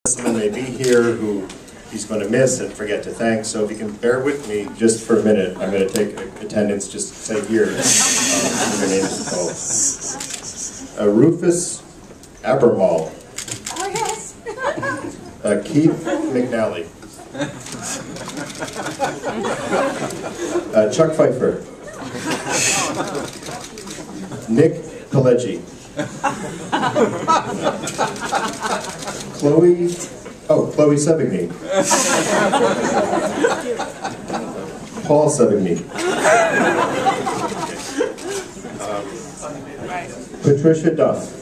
Someone may be here who he's going to miss and forget to thank, so if you can bear with me just for a minute, I'm going to take attendance, just say here, your name is called. Rufus Abermall. Oh, yes. Keith McNally. Chuck Pfeiffer. Nick Pileggi. Chloe Sevigny. Paul Sevigny. Patricia Duff.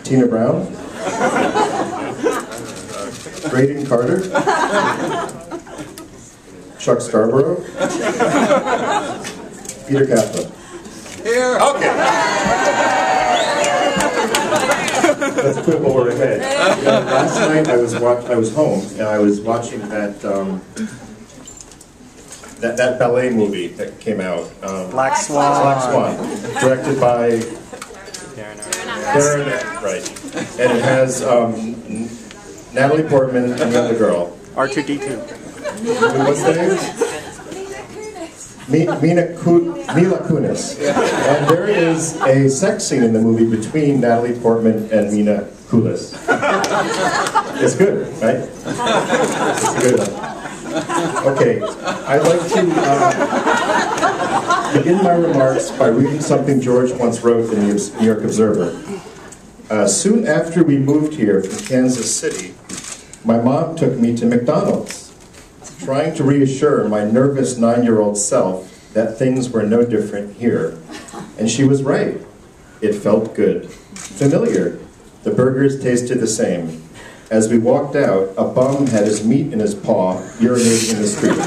Tina Brown. Braden Carter. Chuck Scarborough. Peter Kaplan. Here. Okay. Let's put it over ahead. Last night I was home and I was watching that that ballet movie that came out. Black Swan. Black Swan, directed by Darren, right? And it has Natalie Portman and the other girl. R2-D2. What's the name? Mila Kunis. And there is a sex scene in the movie between Natalie Portman and Mila Kunis. It's good, right? It's good. Okay, I'd like to begin my remarks by reading something George once wrote in the New York Observer. Soon after we moved here from Kansas City, my mom took me to McDonald's, trying to reassure my nervous 9-year-old self that things were no different here. And she was right. It felt good. Familiar. The burgers tasted the same. As we walked out, a bum had his meat in his paw, urinating in the street.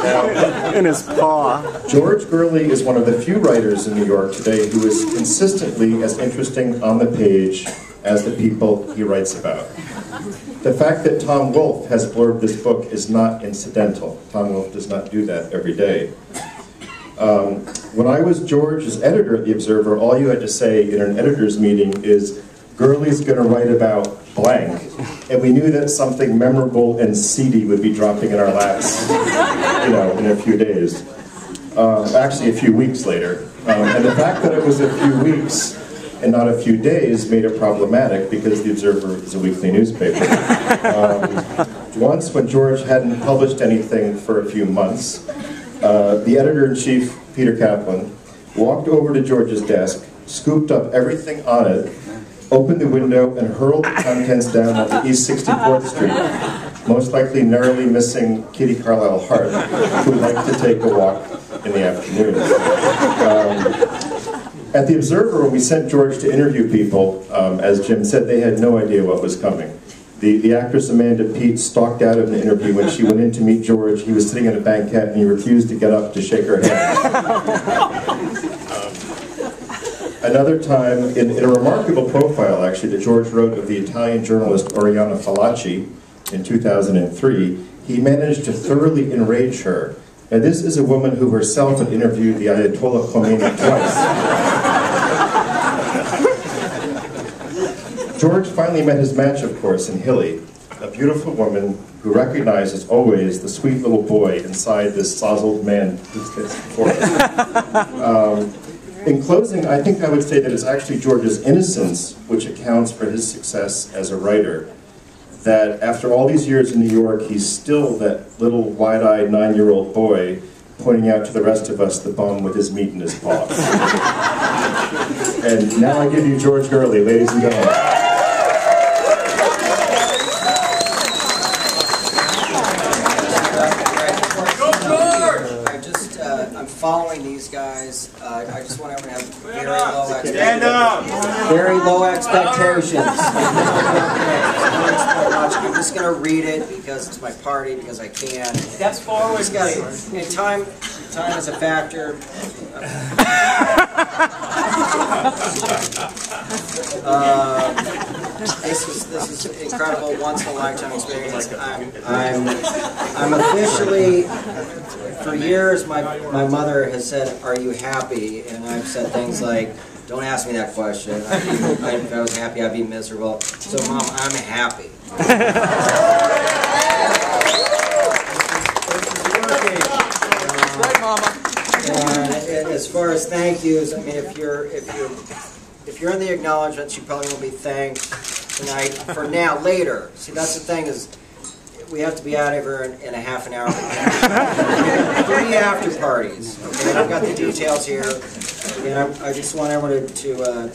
Now, In his paw. George Gurley is one of the few writers in New York today who is consistently as interesting on the page as the people he writes about. The fact that Tom Wolfe has blurbed this book is not incidental. Tom Wolfe does not do that every day. When I was George's editor at The Observer, all you had to say in an editor's meeting is, Gurley's going to write about blank. And we knew that something memorable and seedy would be dropping in our laps, in a few days. Actually, a few weeks later. And the fact that it was a few weeks and not a few days made it problematic because The Observer is a weekly newspaper. Once, when George hadn't published anything for a few months, the editor-in-chief, Peter Kaplan, walked over to George's desk, scooped up everything on it, opened the window, and hurled the contents down onto East 64th Street, most likely narrowly missing Kitty Carlisle Hart, who liked to take a walk in the afternoon. At The Observer, when we sent George to interview people, as Jim said, they had no idea what was coming. The actress Amanda Peet stalked out of an interview when she went in to meet George. He was sitting at a banquette and he refused to get up to shake her hand. Another time, in a remarkable profile, actually, that George wrote of the Italian journalist Oriana Fallaci in 2003, he managed to thoroughly enrage her. Now, this is a woman who herself had interviewed the Ayatollah Khomeini twice. George finally met his match, of course, in Hilly, a beautiful woman who recognizes always the sweet little boy inside this sozzled man who sits before us. In closing, I think I would say that it's actually George's innocence which accounts for his success as a writer. That after all these years in New York, he's still that little wide-eyed 9-year-old boy pointing out to the rest of us the bum with his meat in his paw. And now I give you George Gurley, ladies and gentlemen. I'm following these guys. I just want everyone to have very low expectations. Stand up! Very low expectations. I'm just going to read it because it's my party, because I can. Steps forward, please. Time is a factor. This is incredible, once in a lifetime experience. I'm officially For years, my mother has said, "Are you happy?" And I've said things like, "Don't ask me that question. If I was happy, I'd be miserable." So, Mom, I'm happy. Right, Mama. And as far as thank yous, I mean, if you're in the acknowledgments, you probably won't be thanked tonight. For now, later. See, that's the thing is, we have to be out of here in a half an hour. 3 after parties. Okay, I've got the details here, and I just want everyone to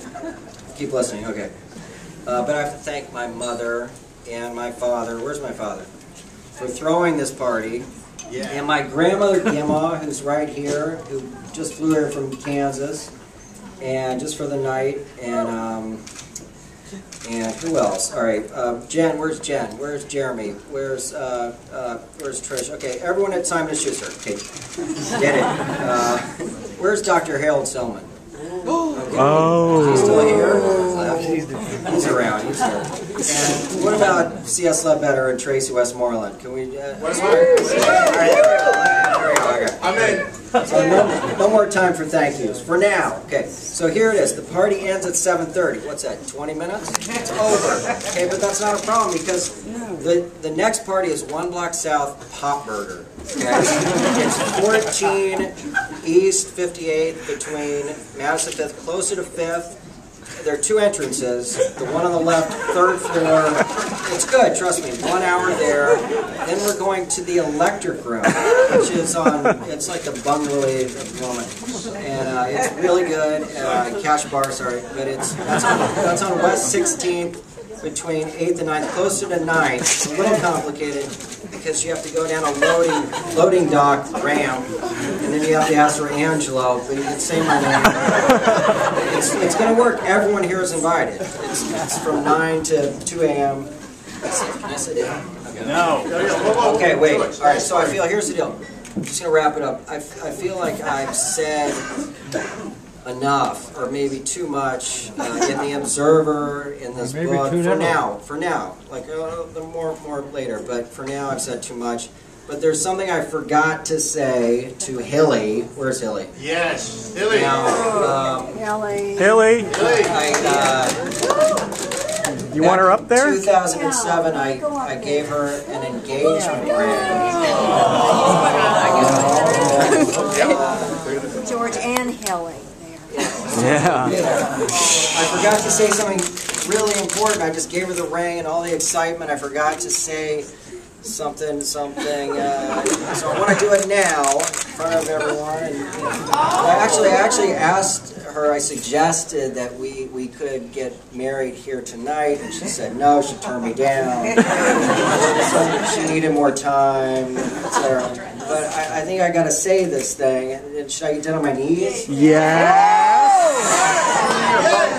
keep listening. Okay, but I have to thank my mother and my father. Where's my father? For throwing this party. Yeah. And my grandmother Gemma, who's right here, who just flew here from Kansas, and just for the night, and who else? All right, Jen. Where's Jen? Where's Jeremy? Where's Trish? Okay, everyone at Simon & Schuster. Okay, get it. Where's Dr. Harold Selman? Okay. Oh. He's still here. He's around. He's here. And what about C.S. Ledbetter and Tracy Westmoreland? Can we? Westmoreland. All right, there we go. Okay. I'm in. So no more time for thank yous for now. Okay, so here it is. The party ends at 7:30. What's that? 20 minutes? It's over. Okay, but that's not a problem because the next party is 1 block south, Pop Burger. Okay, it's 14 East 58th between Madison 5th, closer to 5th. There are 2 entrances. The one on the left, 3rd floor. It's good, trust me. 1 hour there. Then we're going to the Electric Room, which is it's like the bungalow at the moment. And it's really good. Cash bar, sorry. But that's on West 16th between 8th and 9th, closer to 9th. It's a little complicated because you have to go down a loading dock ramp. And then you have to ask for Angelo, but you can say my name. It's going to work. Everyone here is invited. It's from 9 to 2 a.m. Can I sit down? Okay. No. Okay, wait. All right, so here's the deal. I'm just going to wrap it up. I feel like I've said enough, or maybe too much, in the Observer, in this book. For now. Like, more later, but for now I've said too much. But there's something I forgot to say to Hilly. Where's Hilly? Yes, Hilly. Now, Hilly. You want her up there? 2007, I gave her an engagement ring. George and Hilly. Yeah. I forgot to say something really important. I just gave her the ring and all the excitement. I forgot to say something. So I want to do it now in front of everyone. And, I actually asked her. I suggested that we could get married here tonight, and she said no. She turned me down. She needed more time, etc. But I think I got to say this thing. Should I get down on my knees? Yes.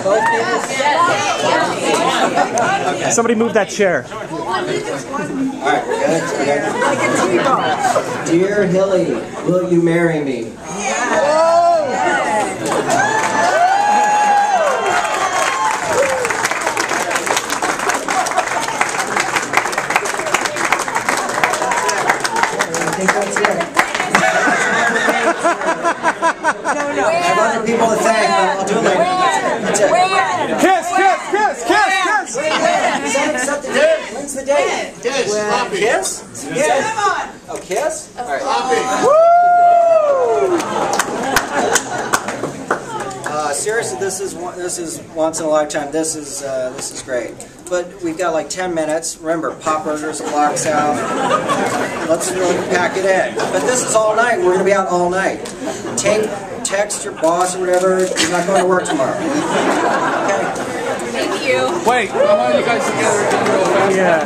Both knees? Okay. Somebody move that chair. All right, good. Dear Hilly, will you marry me? I think that's it. I have other people to thank, but I'll do it later. That's it. Kiss. When's the date? Kiss. Kiss? Yes. Oh, kiss? All right. Seriously, this is once in a lifetime. This is great. But we've got like 10 minutes. Remember, Pop Burgers, clocks out. Let's really pack it in. But this is all night. We're going to be out all night. Text your boss or whatever. You're not going to work tomorrow. Okay. Thank you. Wait, I want you guys together real fast. Yeah.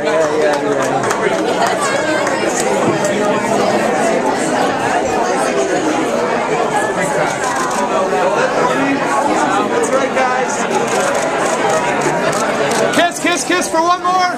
That's right, guys. Kiss for one more.